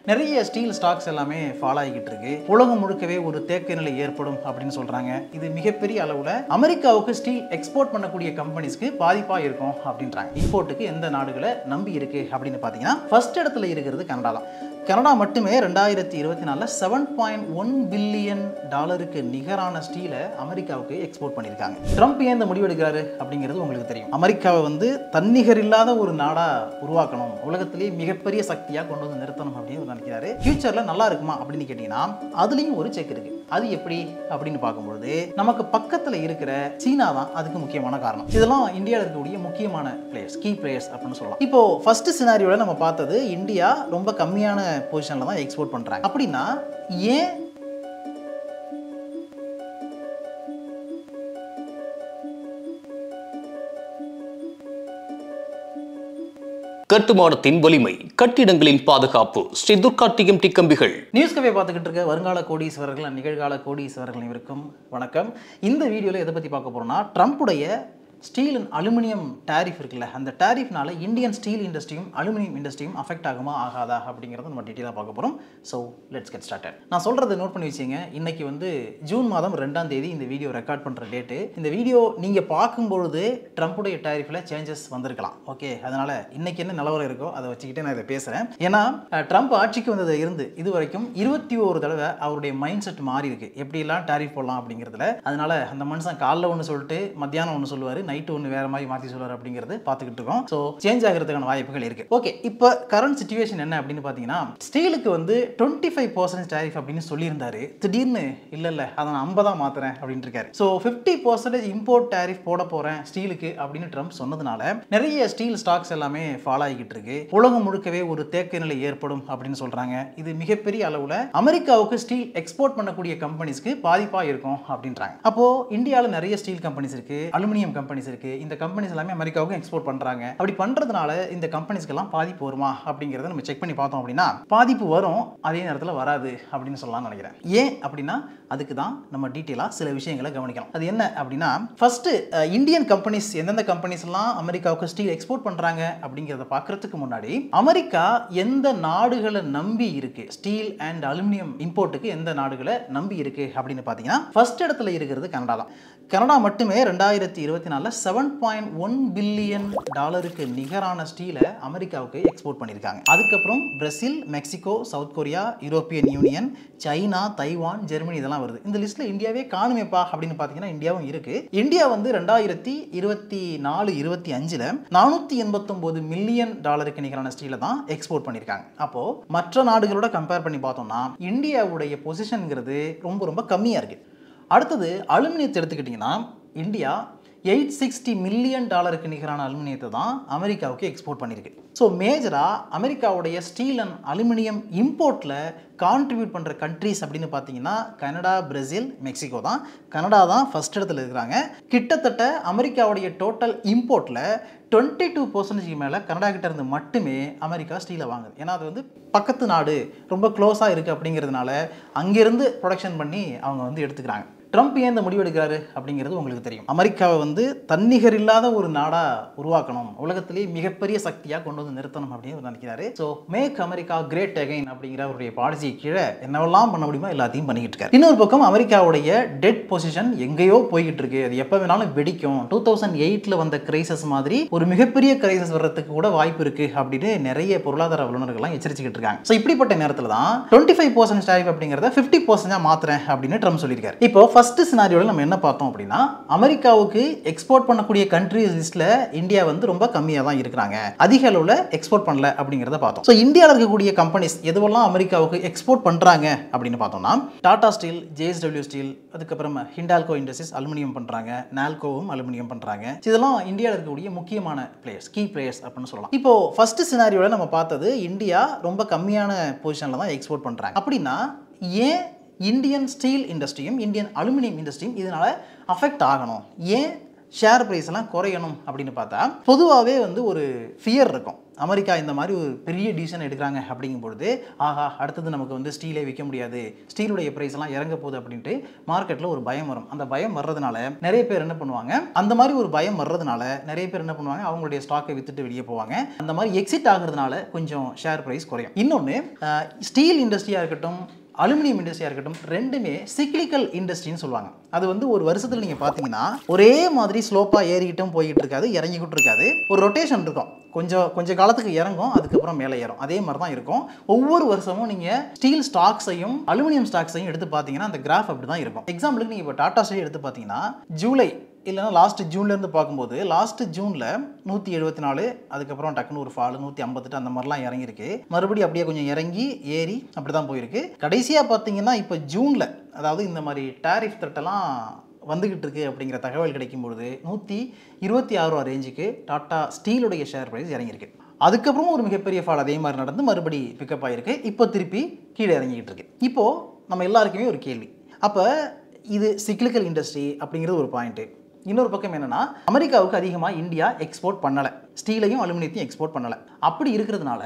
நிறைய steel stocks எல்லாமே fall ஆகிட்டு இருக்கு. உலகம் முழுக்கவே ஒரு தேக்க நிலை ஏற்படும் அப்படின்னு சொல்றாங்க. இது மிகப்பெரிய அளவுல அமெரிக்காவுக்கு ஸ்டீல் எக்ஸ்போர்ட் பண்ணக்கூடிய கம்பெனிஸ்க்கு பாதிப்பா இருக்கும் அப்படின்றாங்க. இம்போர்ட்டுக்கு எந்த நாடுகளை நம்பி இருக்கு அப்படின்னு பாத்தீங்கன்னா ஃபர்ஸ்ட் இடத்துல இருக்கிறது கனடா தான். கனடா மட்டுமே 2024 $7.1 பில்லியன் நிகரான ஸ்டீலை அமெரிக்காவுக்கு எக்ஸ்போர்ட் பண்ணியிருக்காங்க. ட்ரம்ப் ஏன் இந்த முடிவு எடுக்கிறாரு அப்படிங்கிறது உங்களுக்கு தெரியும். அமெரிக்காவை வந்து தன்னிகர் இல்லாத ஒரு நாடா உருவாக்கணும், உலகத்திலேயே மிகப்பெரிய சக்தியா கொண்டு வந்து நிறுத்தணும் அப்படின்னு நினைக்கிறாரு. ஃபியூச்சர்ல நல்லா இருக்குமா அப்படின்னு கேட்டீங்கன்னா அதுலயும் ஒரு செக் இருக்கு. அது எப்படி அப்படின்னு பார்க்கும்போது நமக்கு பக்கத்துல இருக்கிற சீனா தான் அதுக்கு முக்கியமான காரணம். இதெல்லாம் இந்தியாவில் இருக்கக்கூடிய முக்கியமான பிளேயர்ஸ், கீ பிளேயர்ஸ் அப்படின்னு சொல்லலாம். இப்போ ஃபர்ஸ்ட் சினாரியோல நம்ம பார்த்தது இந்தியா ரொம்ப கம்மியான பொசிஷன்ல தான் எக்ஸ்போர்ட் பண்றாங்க. அப்படின்னா ஏன் கட்டுமானத்தின் வலிமை, கட்டிடங்களின் பாதுகாப்பு, ஸ்ரீ துர்கா டிஎம்டி கம்பிகள். நியூஸ் கவே பார்த்துக்கிட்டு இருக்க வருங்கால கோடீஸ்வரர்கள், நிகழ்கால கோடீஸ்வரர்கள் அனைவருக்கும் வணக்கம். இந்த வீடியோவில் எதை பற்றி பார்க்க போறோம்னா, ட்ரம்ப்புடைய ஸ்டீல் அண்ட் அலுமினியம் டேரிஃப் இருக்குல்ல, அந்த டேரிஃப்னால இந்தியன் ஸ்டீல் இண்டஸ்ட்ரியும் அலுமினியம் இண்டஸ்ட்ரியும் அஃபெக்ட் ஆகுமா ஆகாதா அப்படிங்கிறத நம்ம டீட்டெயிலாக பார்க்க போகிறோம். So let's get started. நான் சொல்கிறத நோட் பண்ணி வச்சுங்க. இன்னைக்கு வந்து ஜூன் மாதம் 2ஆம் தேதி இந்த வீடியோ ரெக்கார்ட் பண்ணுற டேட்டு. இந்த வீடியோ நீங்கள் பார்க்கும்பொழுது ட்ரம்ப்புடைய டேரிஃபில் சேஞ்சஸ் வந்திருக்கலாம். ஓகே, அதனால் இன்னைக்கு என்ன நிலவரம் இருக்கோ அதை வச்சுக்கிட்டே நான் இதை பேசுகிறேன். ஏன்னா ட்ரம்ப் ஆட்சிக்கு வந்தது இருந்து இது வரைக்கும் 21 தடவை அவருடைய மைண்ட் செட் மாறி இருக்கு, எப்படிலாம் டேரிஃப் போடலாம் அப்படிங்கிறதுல. அதனால அந்த மனுஷன் காலைல ஒன்று சொல்லிட்டு மத்தியானம் ஒன்று சொல்லுவார், நைட்டு ஒன்று வேற மாதிரி மாற்றி சொல்லுவார் அப்படிங்கிறது பார்த்துக்கிட்டு இருக்கோம். ஸோ சேஞ்ச் ஆகிறதுக்கான வாய்ப்புகள் இருக்கு. ஓகே, இப்போ கரண்ட் சிச்சுவேஷன் என்ன அப்படின்னு பார்த்தீங்கன்னா, ஸ்டீலுக்கு வந்து 25% டேரிஃப் அப்படின்னு சொல்லியிருந்தாரு. திடீர்னு இல்லை அதை நான் 50 மாத்துறேன் அப்படின்னு இருக்காரு. ஸோ 50% இம்போர்ட் டேரிஃப் போட போறேன் ஸ்டீலுக்கு அப்படின்னு ட்ரம்ப் சொன்னதுனால நிறைய ஸ்டீல் ஸ்டாக்ஸ் எல்லாமே ஃபால் ஆகிட்டு இருக்கு. உலகம் முழுக்கவே ஒரு தேக்க நிலை ஏற்படும் அப்படின்னு சொல்றாங்க. இது மிகப்பெரிய அளவுல அமெரிக்காவுக்கு ஸ்டீல் எக்ஸ்போர்ட் பண்ணக்கூடிய கம்பெனிஸ்க்கு பாதிப்பா இருக்கும் அப்படின்றாங்க. அப்போ இந்தியாவில் நிறைய ஸ்டீல் கம்பெனிஸ் இருக்கு, அலுமினியம் கம்பெனிஸ் இருக்கு. இந்த கம்பெனிஸ் எல்லாமே அமெரிக்காவுக்கு எக்ஸ்போர்ட் பண்றாங்க. அப்படி பண்றதுனால இந்த கம்பெனிஸ்க்கு எல்லாம் பாதிப்பு வருமா அப்படிங்கறத நம்ம செக் பண்ணி பார்த்தோம் அப்படின்னா பாதிப்பு வரும், அதே நேரத்தில் வராது அப்படின்னு சொல்லலாம்னு நினைக்கிறேன். ஏன் அப்படின்னா அதுக்கு தான் நம்ம டீட்டெயிலா சில விஷயங்களை கவனிக்கணும். அது என்ன அப்படின்னா, ஃபர்ஸ்ட் இந்தியன் கம்பெனிஸ் எந்தெந்த கம்பெனிஸ் எல்லாம் அமெரிக்காவுக்கு ஸ்டீல் எக்ஸ்போர்ட் பண்றாங்க அப்படிங்கறத பார்க்கறதுக்கு முன்னாடி அமெரிக்கா எந்த நாடுகளை நம்பி இருக்கு, ஸ்டீல் அண்ட் அலுமினியம் இம்போர்ட்டுக்கு எந்த நாடுகளை நம்பி இருக்கு அப்படின்னு பாத்தீங்கன்னா ஃபர்ஸ்ட் இடத்துல இருக்கிறது கனடா தான். கனடா மட்டுமே 2024 $7.1 பில்லியன் நிகரான ஸ்டீலை அமெரிக்காவுக்கு எக்ஸ்போர்ட் பண்ணியிருக்காங்க. அதுக்கப்புறம் Brazil, Mexico, south Korea, European union, China, Taiwan, Germany இதெல்லாம் வருது. இந்த லிஸ்ட்ல இந்தியாவே காணுமேப்பா அப்படின்னு பாத்தீங்கன்னா இந்தியாவும் இருக்கு. இந்தியா வந்து 2024-25 $489 மில்லியன் நிகரான ஸ்டீலை தான் எக்ஸ்போர்ட் பண்ணியிருக்காங்க. அப்போ மற்ற நாடுகளோட கம்பேர் பண்ணி பார்த்தோம்னா இந்தியாவுடைய பொசிஷன்ங்கிறது ரொம்ப ரொம்ப கம்மியா இருக்கு. அடுத்தது அலுமினியத்தை எடுத்துக்கிட்டிங்கன்னா இந்தியா $860 மில்லியன் நிகரான அலுமினியத்தை தான் அமெரிக்காவுக்கு எக்ஸ்போர்ட் பண்ணியிருக்கு. ஸோ மேஜராக அமெரிக்காவுடைய ஸ்டீல் அண்ட் அலுமினியம் இம்போர்ட்டில் கான்ட்ரிபியூட் பண்ணுற கண்ட்ரிஸ் அப்படின்னு பார்த்தீங்கன்னா கனடா, பிரேசில், மெக்சிகோ தான். கனடா தான் ஃபர்ஸ்ட் இடத்துல இருக்கிறாங்க. கிட்டத்தட்ட அமெரிக்காவுடைய டோட்டல் இம்போர்ட்டில் 22% மேலே கனடா கிட்ட இருந்து மட்டுமே அமெரிக்கா ஸ்டீலை வாங்குது. ஏன்னா அது வந்து பக்கத்து நாடு, ரொம்ப க்ளோஸாக இருக்குது அப்படிங்கிறதுனால அங்கேருந்து ப்ரொடக்ஷன் பண்ணி அவங்க வந்து எடுத்துக்கிறாங்க. ட்ரம்ப் ஏன் இந்த முடிவு எடுக்கிறாரு அப்படிங்கிறது உங்களுக்கு தெரியும். அமெரிக்காவை வந்து தன்னிகர் இல்லாத ஒரு நாடா உருவாக்கணும், உலகத்திலேயே மிகப்பெரிய சக்தியாக கொண்டு வந்து நிறுத்தணும் அப்படின்னு நினைக்கிறாரு. So make America great again அப்படிங்கிற அவருடைய பாலிசி கீழே என்னவெல்லாம் பண்ண முடியுமோ எல்லாத்தையும் பண்ணிக்கிட்டு இருக்காரு. இன்னொரு பக்கம் அமெரிக்காவுடைய டெட் பொசிஷன் எங்கேயோ போய்கிட்டு இருக்கு, அது எப்போ வேணாலும் வெடிக்கும். 2008 வந்த கிரைசஸ் மாதிரி ஒரு மிகப்பெரிய கிரைசஸ் வர்றதுக்கு கூட வாய்ப்பு இருக்கு அப்படின்னு நிறைய பொருளாதார வல்லுநர்கள்லாம் எச்சரிச்சுக்கிட்டு இருக்காங்க. ஸோ இப்படிப்பட்ட நேரத்தில் தான் 25% டேரிஃப் அப்படிங்கிறத 50% மாத்துறேன் அப்படின்னு ட்ரம்ப் சொல்லியிருக்காரு. இப்போ ஃபர்ஸ்ட் சினாரியோல நம்ம என்ன பார்த்தோம் அப்படின்னா, அமெரிக்காவுக்கு எக்ஸ்போர்ட் பண்ணக்கூடிய கண்ட்ரிஸ் லிஸ்ட்ல இந்தியா வந்து ரொம்ப கம்மியா தான் இருக்காங்க, அதிக அளவுல எக்ஸ்போர்ட் பண்ணல அப்படிங்கறத பார்த்தோம். சோ இந்தியால இருக்கக்கூடிய கம்பெனிஸ் எதுவெல்லாம் அமெரிக்காவுக்கு எக்ஸ்போர்ட் பண்றாங்க அப்படின்னு பார்த்தோம்னா டாடா ஸ்டீல், JSW ஸ்டீல், அதுக்கப்புறம் ஹிண்டால்கோ இண்டஸ்ட்ரீஸ் அலுமினியம் பண்றாங்க, நால்கோவும் அலுமினியம் பண்றாங்க. இதெல்லாம் இந்தியால இருக்கக்கூடிய முக்கியமான பிளேயர்ஸ், கீ பிளேயர்ஸ் அப்படின்னு சொல்லலாம். இப்போ ஃபர்ஸ்ட் சினாரியோல நம்ம பார்த்தது இந்தியா ரொம்ப கம்மியான பொசிஷன்ல தான் எக்ஸ்போர்ட் பண்றாங்க. அப்படின்னா ஏன் இந்தியன் ஸ்டீல் இண்டஸ்ட்ரியும் இந்தியன் அலுமினியம் இண்டஸ்ட்ரியும் இதனால அஃபெக்ட் ஆகணும், ஏன் ஷேர் ப்ரைஸ் எல்லாம் குறையணும் அப்படின்னு பார்த்தா பொதுவாகவே வந்து ஒரு ஃபியர் இருக்கும். அமெரிக்கா இந்த மாதிரி ஒரு பெரிய டிசிஷன் எடுக்கிறாங்க அப்படிங்கும்பொழுது ஆஹா அடுத்தது நமக்கு வந்து ஸ்டீலே விற்க முடியாது, ஸ்டீலுடைய ப்ரைஸ் எல்லாம் இறங்க போகுது அப்படின்ட்டு மார்க்கெட்டில் ஒரு பயம் வரும். அந்த பயம் வர்றதுனால நிறைய பேர் என்ன பண்ணுவாங்க, அந்த மாதிரி ஒரு பயம் வர்றதுனால நிறைய பேர் என்ன பண்ணுவாங்க, அவங்களுடைய ஸ்டாக்கை வித்துட்டு வெளியே போவாங்க. அந்த மாதிரி எக்ஸிட் ஆகுறதுனால கொஞ்சம் ஷேர் ப்ரைஸ் குறையும். இன்னொன்று ஸ்டீல் இண்டஸ்ட்ரியாக இருக்கட்டும், அலுமினியம் இண்டஸ்ட்ரியாக இருக்கட்டும், ரெண்டுமே சிக்லிக்கல் இண்டஸ்ட்ரின்னு சொல்லுவாங்க. அது வந்து ஒரு வருஷத்தில் நீங்கள் பார்த்தீங்கன்னா ஒரே மாதிரி ஸ்லோப்பாக ஏறிக்கிட்டும் போய்கிட்டு இருக்காது, இறங்கிக்கிட்டு இருக்காது. ஒரு ரொட்டேஷன் இருக்கும், கொஞ்சம் காலத்துக்கு இறங்கும், அதுக்கப்புறம் மேலே ஏறும். அதே மாதிரி தான் இருக்கும். ஒவ்வொரு வருஷமும் நீங்கள் ஸ்டீல் ஸ்டாக்ஸையும் அலுமினியம் ஸ்டாக்ஸையும் எடுத்து பார்த்தீங்கன்னா அந்த கிராஃப் அப்படி தான் இருக்கும். எக்ஸாம்பிளுக்கு நீங்கள் இப்போ டாடா ஸ்டீல் எடுத்து பார்த்தீங்கன்னா ஜூலை இல்லைனா லாஸ்ட் ஜூன்லேருந்து பார்க்கும்போது லாஸ்ட் ஜூனில் 174, அதுக்கப்புறம் டக்குன்னு ஒரு ஃபால் 158 அந்த மாதிரிலாம் இறங்கியிருக்கு. மறுபடியும் அப்படியே கொஞ்சம் இறங்கி ஏறி அப்படி தான் போயிருக்கு. கடைசியாக பார்த்தீங்கன்னா இப்போ ஜூனில், அதாவது இந்த மாதிரி டாரிஃப் த்ரெட்டெல்லாம் வந்துகிட்டு இருக்கு அப்படிங்கிற தகவல் கிடைக்கும்பொழுது 126 ரேஞ்சுக்கு டாடா ஸ்டீலுடைய ஷேர் ப்ரைஸ் இறங்கியிருக்கு. அதுக்கப்புறம் ஒரு மிகப்பெரிய ஃபால் அதே மாதிரி நடந்து மறுபடி பிக்கப் ஆகிருக்கு. இப்போ திருப்பி கீழே இறங்கிக்கிட்டு இருக்கு. இப்போது நம்ம எல்லாருக்குமே ஒரு கேள்வி, அப்போ இது சிக்லிக்கல் இண்டஸ்ட்ரி அப்படிங்கிறது ஒரு பாயிண்ட்டு. இன்னொரு பக்கம் என்னன்னா, அமெரிக்காவுக்கு அதிகமாக இந்தியா எக்ஸ்போர்ட் பண்ணலை, ஸ்டீலையும் அலுமினியத்தையும் எக்ஸ்போர்ட் பண்ணலை. அப்படி இருக்கிறதுனால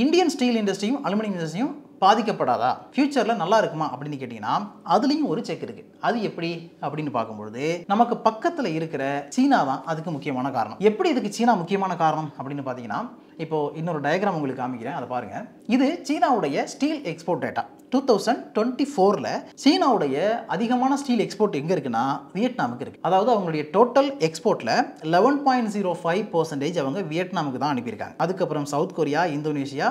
இந்தியன் ஸ்டீல் இண்டஸ்ட்ரியும் அலுமினியம் இண்டஸ்ட்ரியும் பாதிக்கப்படாதா, ஃபியூச்சரில் நல்லா இருக்குமா அப்படின்னு கேட்டிங்கன்னா அதுலேயும் ஒரு செக் இருக்குது. அது எப்படி அப்படின்னு பார்க்கும்பொழுது நமக்கு பக்கத்தில் இருக்கிற சீனா தான் அதுக்கு முக்கியமான காரணம். எப்படி இதுக்கு சீனா முக்கியமான காரணம் அப்படின்னு பார்த்தீங்கன்னா, இப்போது இன்னொரு டயக்ராம் உங்களுக்கு காமிக்கிறேன், அதை பாருங்கள். இது சீனாவுடைய ஸ்டீல் எக்ஸ்போர்ட் டேட்டா. 2024 சீனாவுடைய அதிகமான ஸ்டீல் எக்ஸ்போர்ட் எங்கே இருக்குன்னா வியட்நாமுக்கு இருக்குது. அதாவது அவங்களுடைய டோட்டல் எக்ஸ்போர்ட்டில் 11.05% அவங்க வியட்நாமுக்கு தான் அனுப்பியிருக்காங்க. அதுக்கப்புறம் south Korea, Indonesia,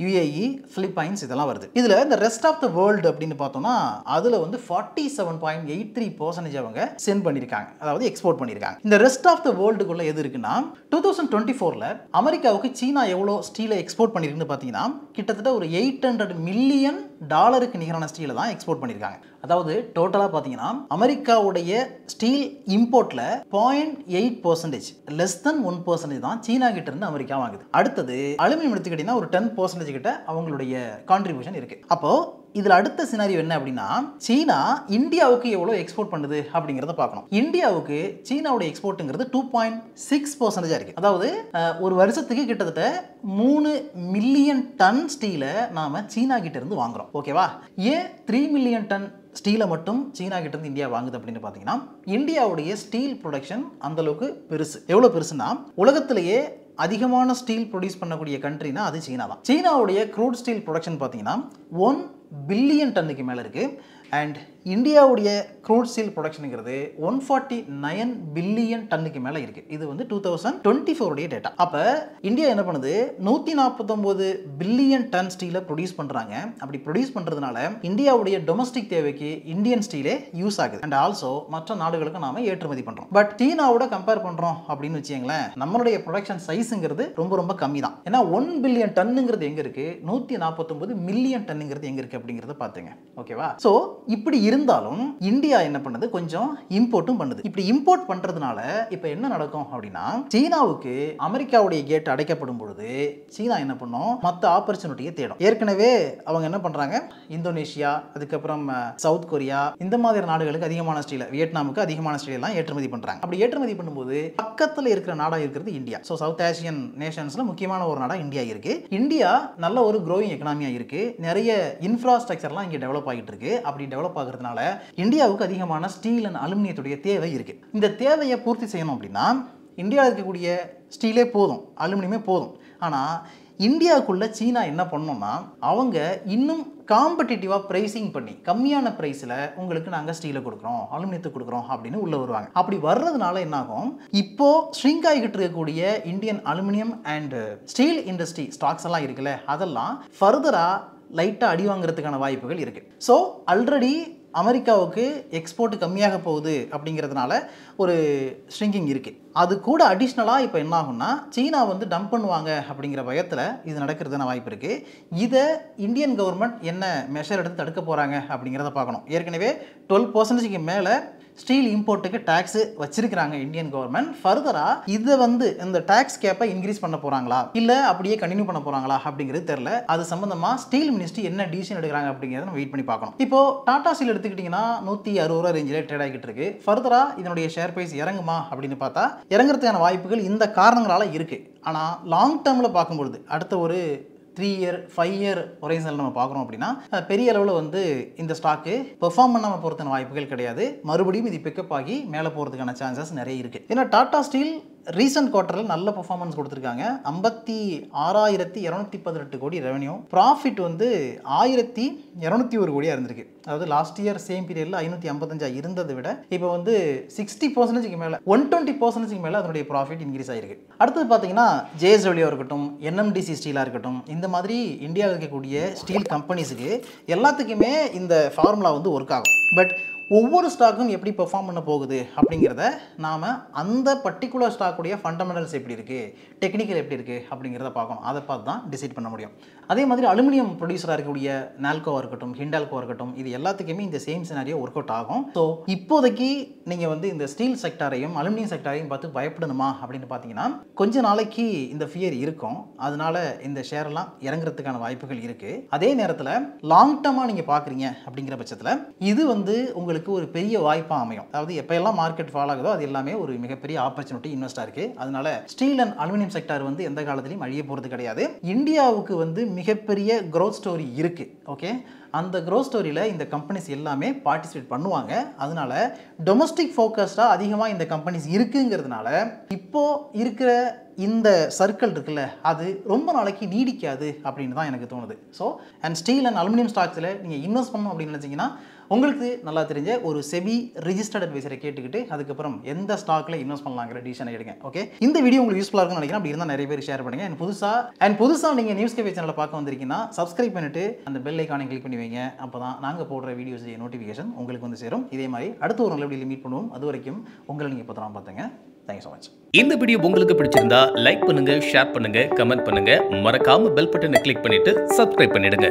UAE, Philippines இதெல்லாம் வருது. இதில் இந்த ரெஸ்ட் ஆஃப் த வேர்ல்டு அப்படின்னு பார்த்தோம்னா அதில் வந்து 47.83% அவங்க சென்ட் பண்ணியிருக்காங்க, அதாவது எக்ஸ்போர்ட் பண்ணியிருக்காங்க. இந்த ரெஸ்ட் ஆஃப் த வேர்ல்டுக்குள்ள எது இருக்குன்னா 2024 அமெரிக்காவுக்கு சீனா எவ்வளோ ஸ்டீலை எக்ஸ்போர்ட் பண்ணியிருக்குன்னு பார்த்தீங்கன்னா கிட்டத்தட்ட ஒரு $800 மில்லியன் நிகரான ஸ்டீலை தான் எக்ஸ்போர்ட் பண்ணியிருக்காங்க. அதாவது டோட்டலாக பார்த்தீங்கன்னா அமெரிக்காவுடைய ஸ்டீல் இம்போர்ட்டில் 0.8%, லெஸ் தென் 1% தான் சீனா கிட்ட இருந்து அமெரிக்கா வாங்குது. அடுத்தது அலுமினியம் எடுத்துக்கிட்டீங்கன்னா ஒரு 10% கிட்ட அவங்களுடைய கான்ட்ரிபியூஷன் இருக்கு. அப்போ இதில் அடுத்த சினாரியோ என்ன அப்படின்னா, சீனா இந்தியாவுக்கு எவ்வளோ எக்ஸ்போர்ட் பண்ணுது அப்படிங்கிறத பார்க்கணும். இந்தியாவுக்கு சீனாவுடைய எக்ஸ்போர்ட்டுங்கிறது 2.6% இருக்கு. அதாவது ஒரு வருஷத்துக்கு கிட்டத்தட்ட 3 மில்லியன் டன் ஸ்டீலை நாம சீனா கிட்ட இருந்து வாங்குறோம். ஓகேவா? ஏன் 3 மில்லியன் டன் ஸ்டீலை மட்டும் சீனா கிட்ட இருந்து இந்தியா வாங்குது அப்படின்னு பார்த்தீங்கன்னா, இந்தியாவுடைய ஸ்டீல் ப்ரொடக்ஷன் அந்த அளவுக்கு பெருசு. எவ்வளோ பெருசுன்னா உலகத்திலேயே அதிகமான ஸ்டீல் ப்ரொடியூஸ் பண்ணக்கூடிய கண்ட்ரினா அது சீனா தான். சீனாவுடைய க்ரூட் ஸ்டீல் ப்ரொடக்ஷன் பார்த்தீங்கன்னா 1 பில்லியன் டன்னுக்கு மேலே இருக்குது. அண்ட் இந்தியாவுடைய க்ரூட் ஸ்டீல் ப்ரொடக்ஷனுங்கிறது 149 பில்லியன் டன்னுக்கு மேலே இருக்குது. இது வந்து 2024 டேட்டா. அப்போ இந்தியா என்ன பண்ணுது, 149 பில்லியன் டன் ஸ்டீலை ப்ரொடியூஸ் பண்ணுறாங்க. அப்படி ப்ரொடியூஸ் பண்ணுறதுனால இந்தியாவுடைய டொமஸ்டிக் தேவைக்கு இந்தியன் ஸ்டீலே யூஸ் ஆகுது. அண்ட் ஆல்சோ மற்ற நாடுகளுக்கு நாம ஏற்றுமதி பண்ணுறோம். பட் சீனாவோட கம்பேர் பண்ணுறோம் அப்படின்னு வச்சுங்களேன், நம்மளுடைய ப்ரொடக்ஷன் சைஸுங்கிறது ரொம்ப கம்மி தான். ஏன்னா 1 பில்லியன் டன்னுங்கிறது எங்கே இருக்குது, 149 மில்லியன் டன்னுங்கிறது எங்கே இருக்குது அப்படிங்கிறத பார்த்துங்க. ஓகேவா? ஸோ இப்படி இருந்தாலும் இந்தியா என்ன பண்ணுது, கொஞ்சம் இம்போர்ட்டும் பண்ணுது. இப்படி இம்போர்ட் பண்றதுனால இப்போ என்ன நடக்கும் அப்படின்னா, சீனாவுக்கு அமெரிக்காவுடைய கேட் அடைக்கப்படும் பொழுது சீனா என்ன பண்ணும், மற்ற ஆப்பர்ச்சுனிட்டியை தேடும். ஏற்கனவே அவங்க என்ன பண்றாங்க, இந்தோனேஷியா, அதுக்கப்புறம் சவுத் கொரியா, இந்த மாதிரி நாடுகளுக்கு அதிகமான ஸ்டீல், வியட்நாமுக்கு அதிகமான ஸ்டீல் எல்லாம் ஏற்றுமதி பண்றாங்க. அப்படி ஏற்றுமதி பண்ணும்போது பக்கத்தில் இருக்கிற நாடா இருக்கிறது இந்தியா. ஸோ சவுத் ஏசியன் நேஷன்ஸ்ல முக்கியமான ஒரு நாடா இந்தியா இருக்கு. இந்தியா நல்ல ஒரு க்ரோயிங் எக்கனாமியா இருக்கு, நிறைய இன்ஃப்ராஸ்ட்ரக்சர்லாம் இங்கே டெவலப் ஆகிட்டு இருக்கு. அப்படி டெவலப் ஆகிறதுனால இந்தியாவுக்கு அதிகமான ஸ்டீல் அண்ட் அலுமினியத்துடைய தேவை இருக்கு. இந்த தேவையை பூர்த்தி செய்யணும் அப்படின்னா இந்தியாவில் இருக்கக்கூடிய ஸ்டீலே போதும், அலுமினியமே போதும். ஆனால் இந்தியாவுக்குள்ள சீனா என்ன பண்ணோம்னா, அவங்க இன்னும் காம்படிட்டிவாக ப்ரைஸிங் பண்ணி கம்மியான ப்ரைஸில் உங்களுக்கு நாங்கள் ஸ்டீலை கொடுக்குறோம், அலுமினியத்தை கொடுக்குறோம் அப்படின்னு உள்ளே வருவாங்க. அப்படி வர்றதுனால என்னாகும், இப்போது ஷ்ரிங்க் ஆகிக்கிட்டு இருக்கக்கூடிய Indian aluminium and Steeles industry stocks எல்லாம் இருக்குல்ல, அதெல்லாம் ஃபர்தராக லைட்டாக அடி வாங்குறதுக்கான வாய்ப்புகள் இருக்குது. ஸோ ஆல்ரெடி அமெரிக்காவுக்கு எக்ஸ்போர்ட் கம்மியாக போகுது அப்படிங்கிறதுனால ஒரு ஷ்ரிங்கிங் இருக்குது. அது கூட அடிஷ்னலாக இப்போ என்ன ஆகும்னா, சீனா வந்து டம்ப் பண்ணுவாங்க அப்படிங்கிற பயத்தில் இது நடக்கிறதுன வாய்ப்பு இருக்குது. இதை இந்தியன் கவர்மெண்ட் என்ன மெஷர் எடுத்து தடுக்க போகிறாங்க அப்படிங்கிறத பார்க்கணும். ஏற்கனவே 12% மேலே ஸ்டீல் இம்போர்ட்டுக்கு டேக்ஸ் வச்சிருக்காங்க இந்தியன் கவர்மெண்ட். ஃபர்தரா இதை வந்து இந்த டேக்ஸ் கேப்பை இன்க்ரீஸ் பண்ண போறாங்களா இல்ல அப்படியே கண்டினியூ பண்ண போறாங்களா அப்படிங்கிறது தெரியல. அது சம்பந்தமா ஸ்டீல் மினிஸ்ட்ரி என்ன டிசிஷன் எடுக்கிறாங்க அப்படிங்கிறத நம்ம வெயிட் பண்ணி பார்க்கணும். இப்போ டாடா ஸ்டீல் எடுத்துக்கிட்டீங்கன்னா 160 ரூபா ரேஞ்சில் ட்ரேட் ஆகிட்டு இருக்கு. ஃபர்தரா இதனுடைய ஷேர் பிரைஸ் இறங்குமா அப்படின்னு பார்த்தா இறங்குறதுக்கான வாய்ப்புகள் இந்த காரணங்களால இருக்கு. ஆனா லாங் டேர்ம்ல பார்க்கும்பொழுது அடுத்த ஒரு 3 இயர் 5 இயர் ஹொரைசனில் நம்ம பார்க்குறோம் அப்படின்னா பெரிய அளவில் வந்து இந்த ஸ்டாக்கு பெர்ஃபார்ம் பண்ணாமல் போகிறதுக்கான வாய்ப்புகள் கிடையாது. மறுபடியும் இது பிக்கப் ஆகி மேலே போகிறதுக்கான சான்சஸ் நிறைய இருக்குது. ஏன்னா டாடா ஸ்டீல் ரீசன்ட் குவார்ட்டரில் நல்ல பெர்ஃபார்மன்ஸ் கொடுத்துருக்காங்க. 56,218 கோடி ரெவன்யூ, ப்ராஃபிட் வந்து 1,201 கோடியாக இருந்திருக்கு. அதாவது லாஸ்ட் இயர் சேம் பீரியடில் 555 இருந்ததை விட இப்போ வந்து 60% மேலே 120% மேலே அதனுடைய ப்ராஃபிட் இன்க்ரீஸ் ஆகிருக்கு. அடுத்தது பார்த்தீங்கன்னா JSW இருக்கட்டும், NMDC ஸ்டீலாக இருக்கட்டும், இந்த மாதிரி இந்தியாவில் இருக்கக்கூடிய ஸ்டீல் கம்பெனிஸுக்கு எல்லாத்துக்குமே இந்த ஃபார்முலா வந்து ஒர்க் ஆகும். பட் ஒவ்வொரு ஸ்டாக்கும் எப்படி பெர்ஃபார்ம் பண்ண போகுது அப்படிங்கிறத நாம் அந்த பர்டிகுலர் ஸ்டாக்குடைய ஃபண்டமெண்டல்ஸ் எப்படி இருக்குது, டெக்னிக்கல் எப்படி இருக்குது அப்படிங்கிறத பார்க்கணும். அதை பார்த்து தான் டிசைட் பண்ண முடியும். அதே மாதிரி அலுமினியம் ப்ரொடியூசராக இருக்கக்கூடிய நால்கோவாக இருக்கட்டும், ஹிண்டால்கோவாக இருக்கட்டும், இது எல்லாத்துக்குமே இந்த சேம் சினாரியோ ஒர்க் அவுட் ஆகும். ஸோ இப்போதைக்கு நீங்கள் வந்து இந்த ஸ்டீல் செக்டாரையும் அலுமினியம் செக்டாரையும் பார்த்து பயப்படணுமா அப்படின்னு பார்த்தீங்கன்னா கொஞ்ச நாளைக்கு இந்த ஃபியர் இருக்கும். அதனால இந்த ஷேரெல்லாம் இறங்குறதுக்கான வாய்ப்புகள் இருக்குது. அதே நேரத்தில் லாங் டேர்மாக நீங்கள் பார்க்குறீங்க அப்படிங்கிற பட்சத்தில் இது வந்து உங்களுக்கு ஒரு பெரிய வாய்ப்பாக அமையும். அதாவது எப்போ எல்லாம் மார்க்கெட் ஃபால் ஆகுதோ அது எல்லாமே ஒரு மிகப்பெரிய ஆப்பர்ச்சுனிட்டி இன்வெஸ்டாக இருக்குது. அதனால ஸ்டீல் அண்ட் அலுமினியம் செக்டார் வந்து எந்த காலத்திலையும் அழிய போகிறது கிடையாது. இந்தியாவுக்கு வந்து மிகப்பெரிய க்ரோத் ஸ்டோரி இருக்குது. ஓகே, அந்த க்ரோத் ஸ்டோரியில் இந்த கம்பெனிஸ் எல்லாமே பார்ட்டிசிபேட் பண்ணுவாங்க. அதனால டொமஸ்டிக் ஃபோக்கஸ்டாக அதிகமாக இந்த கம்பெனிஸ் இருக்குங்கிறதுனால இப்போ இருக்கிற இந்த சர்க்கிள் இருக்குல்ல அது ரொம்ப நாளைக்கு நீடிக்காது அப்படின்னு தான் எனக்கு தோணுது. So and steel and aluminium ஸ்டாக்ஸில் நீங்கள் இன்வெஸ்ட் பண்ணணும் அப்படின்னு நினச்சிங்கன்னா உங்களுக்கு நல்லா தெரிஞ்ச ஒரு செபி ரிஜிஸ்டர்ட் அட்வைசரை கேட்டுக்கிட்டு அதுக்கப்புறம் எந்த ஸ்டாக்ல இன்வெஸ்ட் பண்ணலாங்கிற டிசிஷன் எடுங்க. ஓகே, இந்த வீடியோ உங்களுக்கு யூஸ்ஃபுல்லாக இருக்கும்னு நினைக்கிறேன். அப்படி இருந்தால் நிறைய பேர் ஷேர் பண்ணுங்க. புதுசாக நீங்கள் நியூஸ் கேஃபே சேனலை பார்க்க வந்திருக்கீங்கன்னா சப்ஸ்கிரைப் பண்ணிட்டு அந்த பெல் ஐக்கானை கிளிக் பண்ணி வைங்க. அப்போ தான் நாங்கள் போடுற வீடியோஸ் நோட்டிஃபிகேஷன் உங்களுக்கு வந்து சேரும். இதே மாதிரி அடுத்த ஒரு நல்ல வீடியோவில் மீட் பண்ணுவோம். அது வரைக்கும் உங்களை நீங்கள் பத்திரம் பார்த்துங்க. Thank you so much. இந்த வீடியோ உங்களுக்கு பிடிச்சிருந்தா லைக் பண்ணுங்க, ஷேர் பண்ணுங்க, கமெண்ட் பண்ணுங்க. மறக்காம பெல் பட்டனை கிளிக் பண்ணிட்டு சப்ஸ்கிரைப் பண்ணிடுங்க.